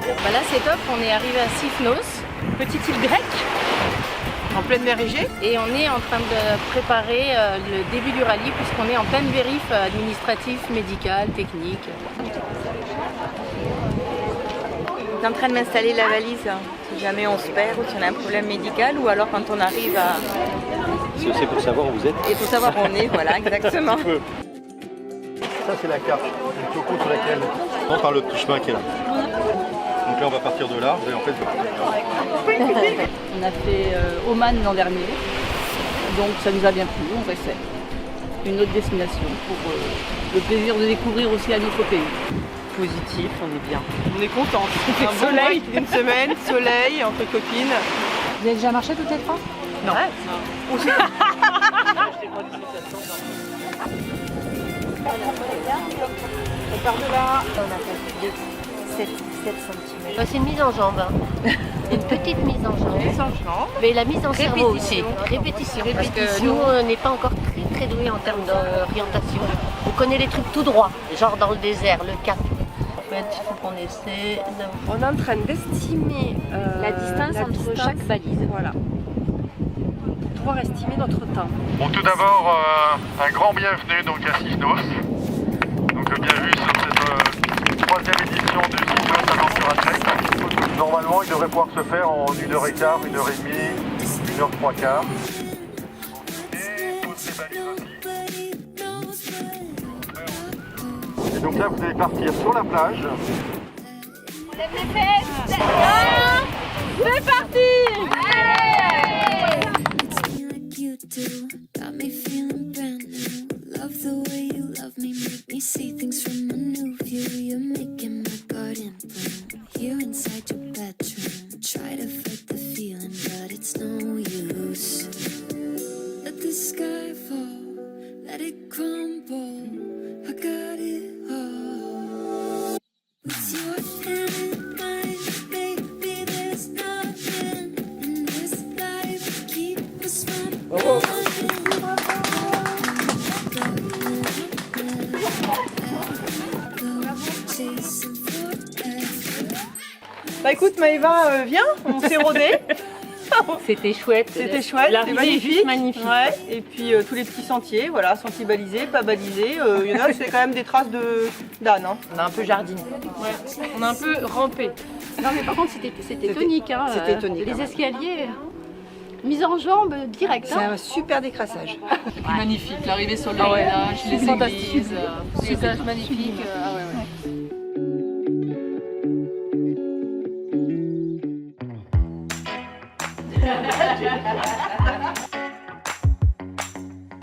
Bah là c'est top, on est arrivé à Sifnos, petite île grecque, En pleine mer Égée. et on est en train de préparer le début du rallye puisqu'on est en pleine vérif administratif, médical, technique. Je suis en train de m'installer la valise, si jamais on se perd ou si on a un problème médical, ou alors quand on arrive à... C'est aussi pour savoir où vous êtes. Il faut savoir où on est, voilà, exactement. Ça, c'est la carte du topo sur laquelle on par le petit chemin qui est là. Donc là, on va partir de là. Et en fait, On a fait Oman l'an dernier, donc ça nous a bien plu, on essaie. Une autre destination pour le plaisir de découvrir aussi un autre pays. Positif, on est bien. On est contente. Un bon soleil, une semaine, soleil, entre copines. Vous avez déjà marché toutes les trois? Non. On part de là. On a calculé 7 cm. C'est une mise en jambe. Une petite mise en jambe. Mise en jambe. Mais la mise en cerveau aussi. Répétition. Parce que nous, on n'est pas encore très doués en termes d'orientation. On connaît les trucs tout droit, genre dans le désert, le cap. En fait, il faut qu'on essaie de... On est en train d'estimer La distance entre chaque balise. Voilà. Pour pouvoir estimer notre temps. Bon, tout d'abord, un grand bienvenue donc à Sifnos. Donc bienvenue sur cette troisième édition du Sifnos Aventura Trek. Normalement, il devrait pouvoir se faire en 1h15, 1h30, 1h15. Et toutes les balises aussi. Et donc là, vous allez partir sur la plage. Got me feeling brand new. Love the way you love me, make me see things from a new view. You're making my garden bloom here inside your bedroom. Try to fight the feeling, but it's no use. Let the sky fall, let it crumble. I got it all. With your hand in mine, baby, there's nothing in this life keep us from. Bah écoute Maëva, viens, on s'est rodé. C'était chouette. C'était chouette, c'était L'arrivée est magnifique. juste magnifique. Ouais. Et puis tous les petits sentiers, voilà, sentiers balisés, pas balisés. Il y en a, c'est quand même des traces d'âne. Hein. On a un peu jardiné. On a un peu rampé. Non mais par contre c'était tonique. Hein, C'était tonique, Les hein. escaliers, mise en jambe direct. C'est un super décrassage. Magnifique, l'arrivée sur le village, les églises, paysage magnifique.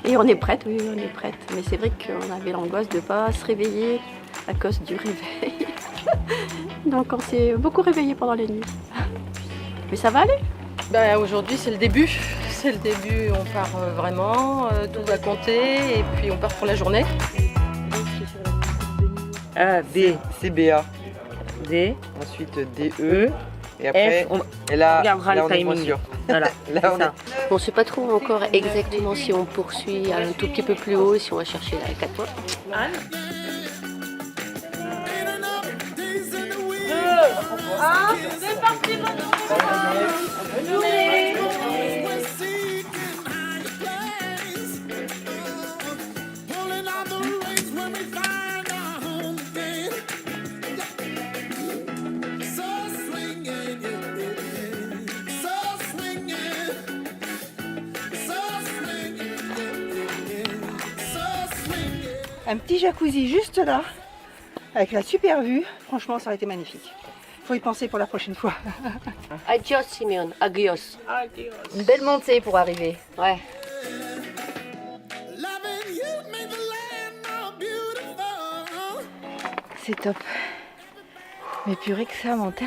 Et on est prête, oui, on est prête. Mais c'est vrai qu'on avait l'angoisse de ne pas se réveiller à cause du réveil. Donc on s'est beaucoup réveillé pendant les nuits. Mais ça va aller. Bah, aujourd'hui c'est le début. C'est le début, on part vraiment, tout va compter et puis on part pour la journée. A, D, c'est BA. D. Ensuite DE. Et après, on et là, regardera là, le on est timing. moins sûr. Voilà, Là, c'est on ça. On ne sait pas trop encore exactement si on poursuit un tout petit peu plus haut, si on va chercher la 4 points. Un petit jacuzzi juste là, avec la super vue. Franchement, ça aurait été magnifique. Faut y penser pour la prochaine fois. Adios Simeon, adios. Une belle montée pour arriver. Ouais. C'est top. Mais purée que ça monte.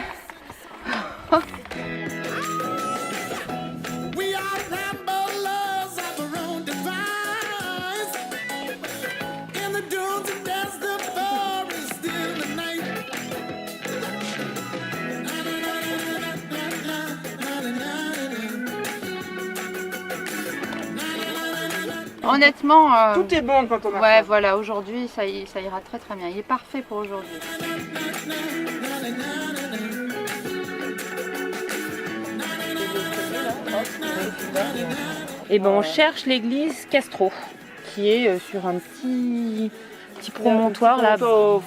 Honnêtement, Tout est bon quand on a ouais, faim. voilà, aujourd'hui, ça ira très très bien. Il est parfait pour aujourd'hui. Et ben on cherche l'église Castro, qui est sur un petit promontoire là,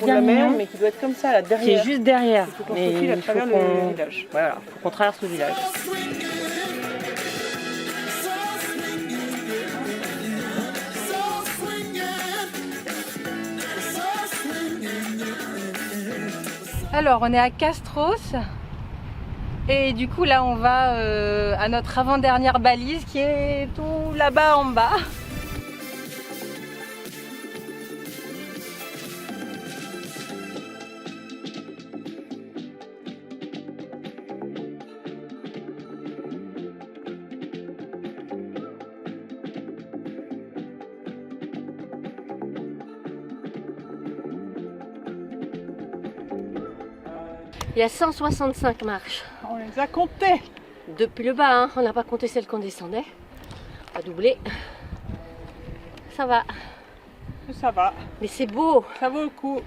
bien mignon, mais qui doit être comme ça, là, qui derrière. est juste derrière. faut qu'on Mais se faufile à il faut travers le qu'on village. voilà, faut qu'on traverse le village. Alors, on est à Castros. Et du coup, là, on va à notre avant-dernière balise qui est tout là-bas en bas. Il y a 165 marches. On les a comptés. Depuis le bas, hein. On n'a pas compté celles qu'on descendait. On va doubler. Ça va. Ça va, Mais c'est beau. ça vaut le coup.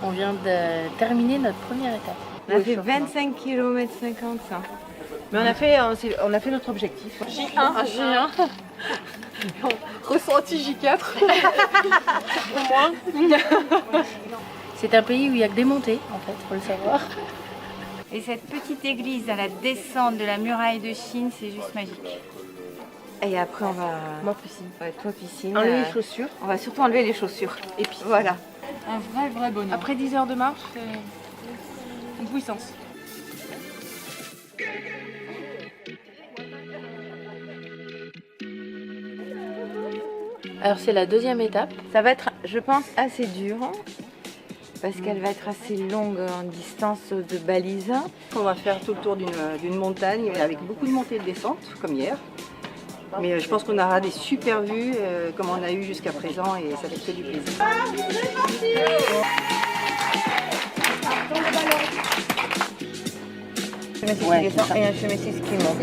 On vient de terminer notre première étape. On a fait 25 km 50 ça. Mais on a fait notre objectif. J1. Ressenti J4. C'est un pays où il n'y a que des montées, en fait, faut le savoir. Et cette petite église à la descente de la muraille de Chine, c'est juste magique. Et après on va... Moi, piscine. Ouais, toi piscine. Enlever les chaussures. On va surtout enlever les chaussures. Et puis voilà. Un vrai bonheur. Après 10 heures de marche, c'est Une puissance. Alors, c'est la deuxième étape. ça va être, je pense, assez dur. Parce qu'elle va être assez longue en distance de balise. On va faire tout le tour d'une montagne avec beaucoup de montées et de descentes, comme hier. Mais je pense qu'on aura des super vues comme on a eu jusqu'à présent et ça fait que du plaisir. Ouais, et un chemin ski qui monte.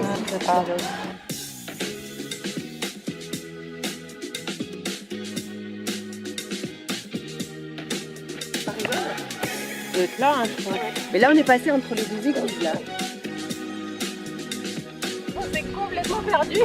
Là, hein, je crois. Mais là on est passé entre les deux églises là. On s'est complètement perdu.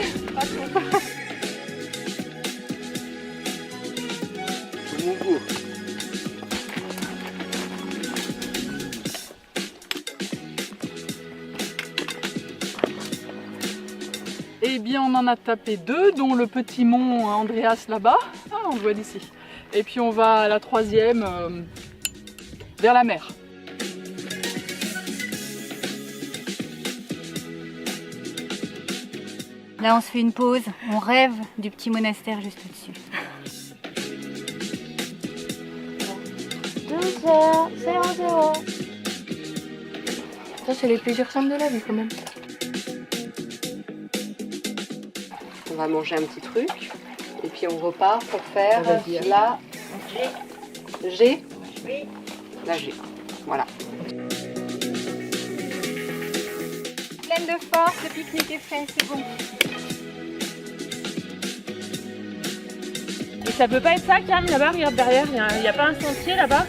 Eh bien, on en a tapé 2, dont le petit mont Andreas là-bas. Ah, on le voit d'ici. Et puis on va à la 3e, vers la mer. Là on se fait une pause, on rêve du petit monastère juste au-dessus. 12h00. Ça, c'est les plaisirs simples de la vie, quand même. On va manger un petit truc et puis on repart pour faire la G. La G. Voilà. Pleine de force, le pique-nique est fait, c'est bon. Et ça peut pas être ça, Cam, là-bas, regarde derrière, il n'y a pas un sentier là-bas?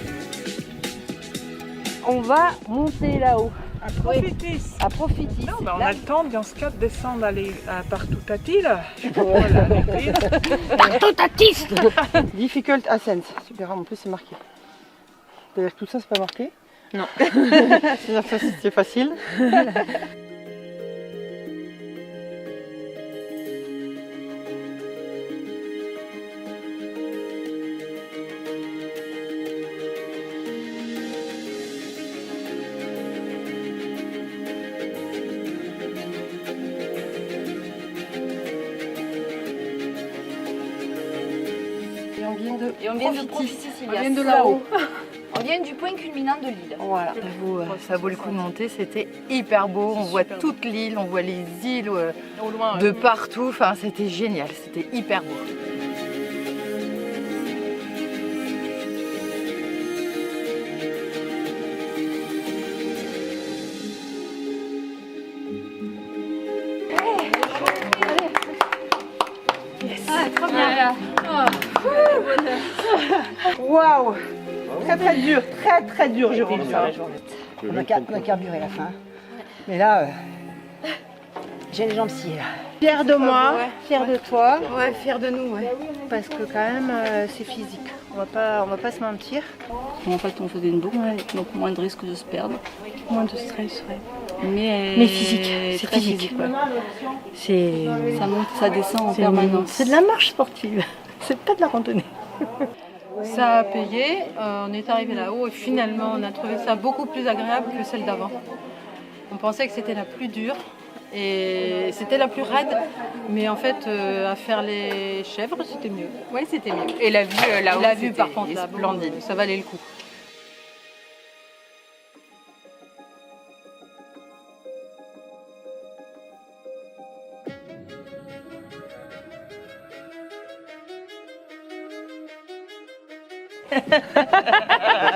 On va monter là-haut. À Profitis. À Profitis. Non, on a le temps dans ce cas de descendre aller à Partoutati là. Je sais pas quoi, là, Difficult ascent. Super, en plus c'est marqué. C'est-à-dire que tout ça c'est pas marqué? Non. C'est facile. Et on vient de Profitis, On vient de là-haut. On vient du point culminant de l'île. Voilà, ça vaut le coup de monter, c'était hyper beau, on voit toute l'île, on voit les îles Au loin, de partout, enfin c'était génial, c'était hyper beau. Waouh! Très dur, très dur, Jérôme, ça, la journée. On a carburé la fin. Mais là, j'ai les jambes sciées. Fière de moi, fière de toi. Ouais, fière de nous, ouais. Parce que quand même, c'est physique. On va pas se mentir. En fait, on faisait une boucle, donc moins de risque de se perdre. Moins de stress, ouais. Mais physique, c'est physique. ouais. Ça monte, ça descend en permanence. C'est de la marche sportive, c'est pas de la randonnée. Ça a payé, on est arrivé là-haut et finalement on a trouvé ça beaucoup plus agréable que celle d'avant. On pensait que c'était la plus dure et c'était la plus raide, mais en fait à faire les chèvres c'était mieux. Oui, c'était mieux. Et la vue là-haut, la vue par contre là, splendide, ça valait le coup.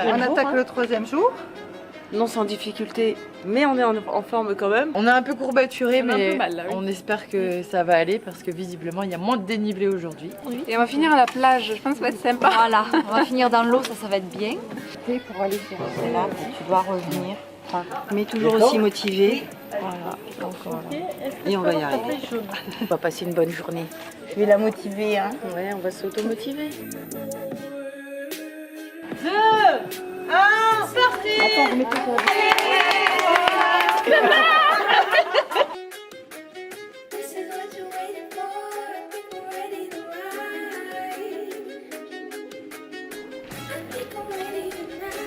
On attaque le 3e jour. Non sans difficulté, mais on est en forme quand même. On a un peu courbaturé, mais là, oui. on espère que ça va aller parce que visiblement il y a moins de dénivelé aujourd'hui. Oui. Et on va finir à la plage, je pense que ça va être sympa. Voilà, on va finir dans l'eau, ça va être bien. Pour aller faire cela, tu dois revenir. Mais toujours aussi motivé. Voilà. Donc, voilà. Et on va y arriver. On va passer une bonne journée. Je vais la motiver. Hein. Ouais, on va s'auto-motiver. 2, 1, sorti! Attends, remets tout ça. This is what you're waiting for. I think we're ready to ride. I think I'm ready tonight.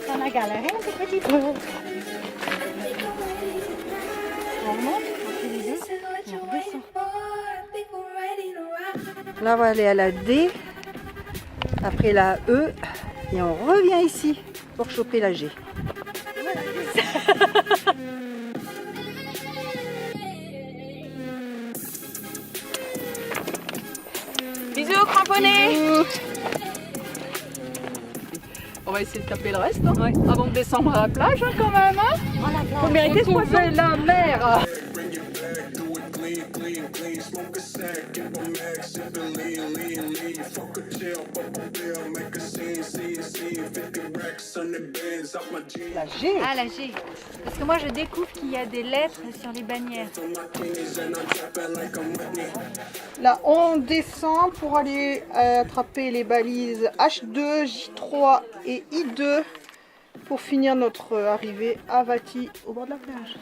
On a galéré un petit peu. I think I'm ready tonight. On remonte, on fait les deux. This is what you're waiting for. I think we're ready to ride. Là, on va aller à la D. Après la E. Et on revient ici pour choper la G. Bisous cramponnés. On va essayer de taper le reste avant de descendre à la plage quand même. Faut mériter ce qu'on fait. La mer. La G. Ah la G. Parce que moi je découvre qu'il y a des lettres sur les bannières. Là, on descend pour aller attraper les balises H2, J3 et I2 pour finir notre arrivée à Vati au bord de la plage.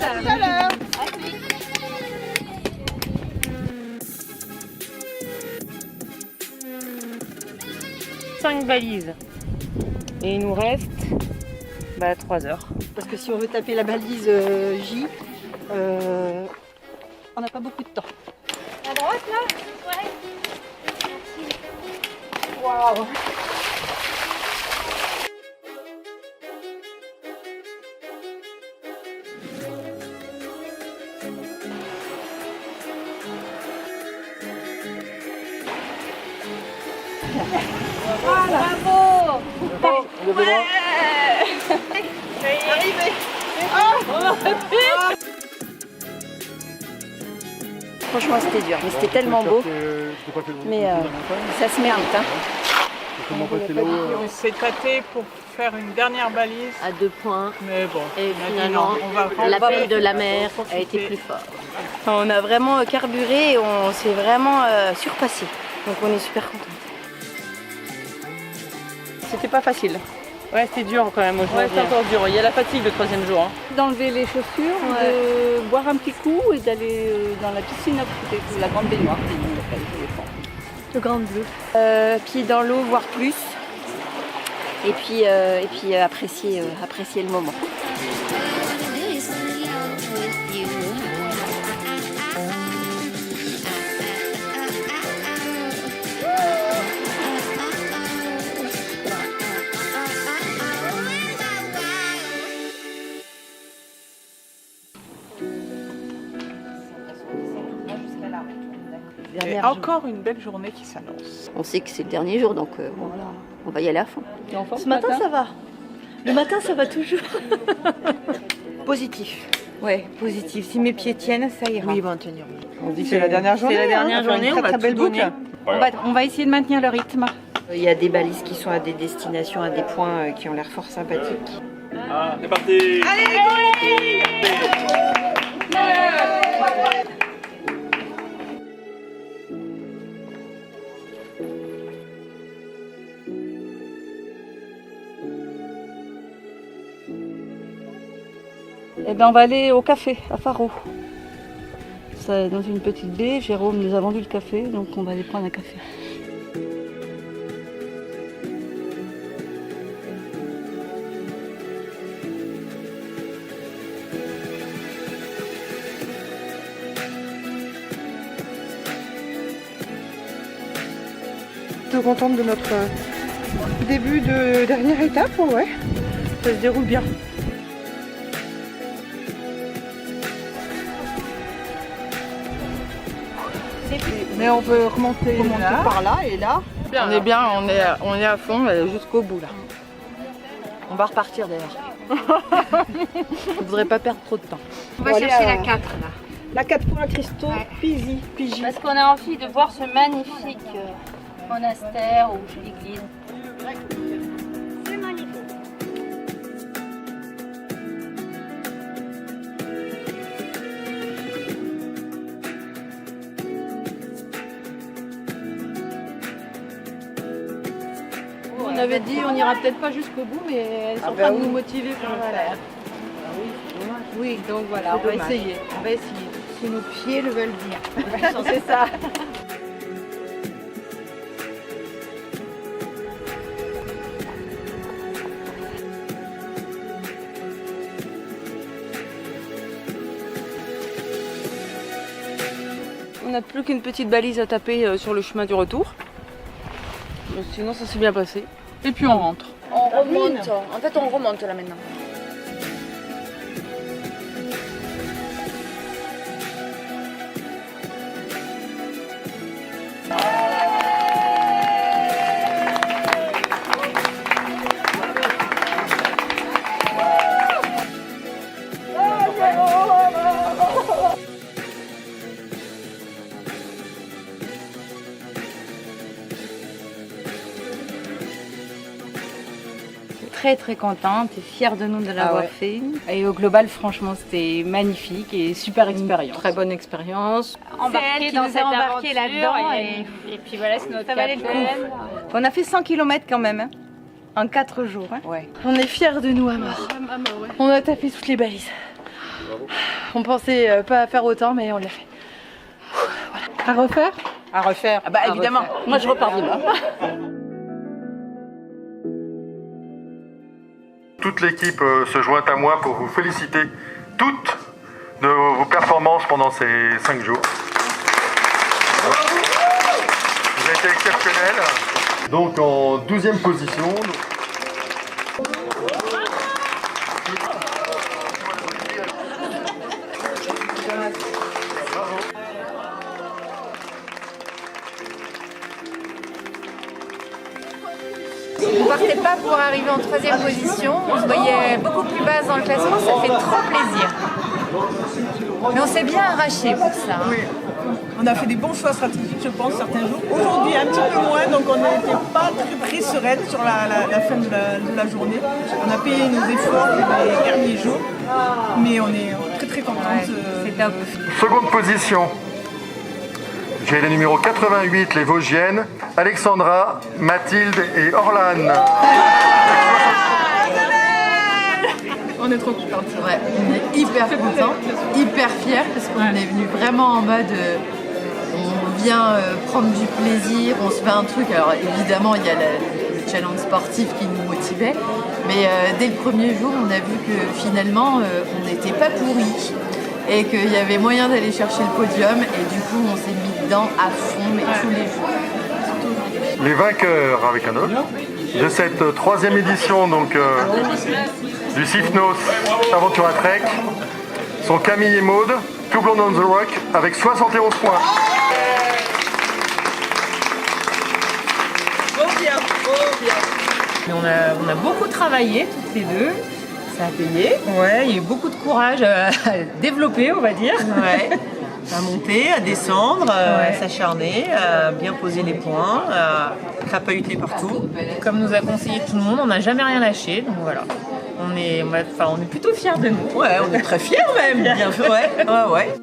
À tout à l'heure. 5 balises. Et il nous reste 3 heures. Parce que si on veut taper la balise J, on n'a pas beaucoup de temps. À droite là? Ouais. Waouh! Bravo! Franchement, c'était dur, mais c'était tellement beau. Mais ça se mérite. Hein. On s'est tâté pour faire une dernière balise. À 2 points. Mais bon, et finalement, l'appel de la mer a été plus fort. On a vraiment carburé et on s'est vraiment surpassé. Donc on est super contents. C'était pas facile. Ouais, c'était dur quand même aujourd'hui. Ouais, c'est encore dur. Il y a la fatigue le 3e jour. Hein. D'enlever les chaussures, de boire un petit coup et d'aller dans la piscine à côté, la grande baignoire. Le grand bleu. Pieds dans l'eau, voire plus. Et puis apprécier le moment. Et encore une belle journée qui s'annonce. On sait que c'est le dernier jour, donc voilà, on va y aller à fond. Ce matin, ça va. Le matin, ça va toujours. Positif. Ouais, positif. Si mes pieds tiennent, ça ira. Oui, ils vont tenir. On dit que c'est la dernière journée. C'est la dernière hein, on va faire journée, une on va très belle tout boucle. donner. On va essayer de maintenir le rythme. Il y a des balises qui sont à des destinations, à des points qui ont l'air fort sympathiques. Ah, c'est parti. Eh ben, on va aller au café à Faro. C'est dans une petite baie. Jérôme nous a vendu le café, donc on va aller prendre un café. Plutôt contente de notre début de dernière étape, ouais. Ça se déroule bien. Mais on peut remonter là, par là et là. On est bien, on est à fond jusqu'au bout là. On va repartir d'ailleurs. Je voudrais pas perdre trop de temps. On va chercher la 4 là. La 4 points cristaux, Pisi. Parce qu'on a envie de voir ce magnifique monastère ou l'église. C'est magnifique. On avait dit on n'ira peut-être pas jusqu'au bout, mais elles sont en train de nous motiver pour le faire. Oui, donc voilà, on va essayer. On va essayer. Si nos pieds le veulent bien. C'est ça. On n'a plus qu'une petite balise à taper sur le chemin du retour. Mais sinon, ça s'est bien passé. Et puis on rentre. On remonte. En fait, on remonte là maintenant. Très contente et fière de nous de l'avoir fait. Et au global, franchement, c'était magnifique et super expérience. Très bonne expérience. Embarqué dans cette aventure là-dedans et puis voilà, c'est notre capitaine. On a fait 100 km quand même, hein, en 4 jours. Hein. Ouais. On est fiers de nous à mort. On a tapé toutes les balises. On pensait pas faire autant, mais on l'a fait. Voilà. À refaire? À refaire. Ah bah évidemment. Moi je repars demain. Toute l'équipe se joint à moi pour vous féliciter toutes de vos performances pendant ces 5 jours. Vous avez été exceptionnels. Donc en 12e position. On ne partait pas pour arriver en 3e position, on se voyait beaucoup plus basse dans le classement, ça fait trop plaisir. Mais on s'est bien arraché pour ça. Oui. On a fait des bons choix stratégiques, je pense, certains jours. Aujourd'hui, un petit peu moins, donc on n'était pas très sereine sur la fin de la journée. On a payé nos efforts les derniers jours, mais on est très contente. C'est top. Seconde position. J'ai les numéros 88, les Vosgiennes, Alexandra, Mathilde et Orlane. On est trop contents. Ouais, on est hyper contents, hyper fiers parce qu'on est venu vraiment en mode on vient prendre du plaisir, on se fait un truc. Alors évidemment, il y a le challenge sportif qui nous motivait, mais dès le premier jour, on a vu que finalement, on n'était pas pourris et qu'il y avait moyen d'aller chercher le podium et du coup, on s'est mis dedans à fond, mais tous les jours. Les vainqueurs, avec un autre, de cette 3e édition donc, du Sifnos Aventura Trek sont Camille et Maude, Two Blondes on the Rock, avec 71 points. On a beaucoup travaillé toutes les deux. Ça a payé. Ouais, il y a eu beaucoup de courage à développer, on va dire. Ouais. À monter, à descendre, à s'acharner, à bien poser les points, à crapahuter partout. Comme nous a conseillé tout le monde, on n'a jamais rien lâché, donc voilà. On est plutôt fiers de nous. Ouais, on est très fiers même. Bien fait, ouais.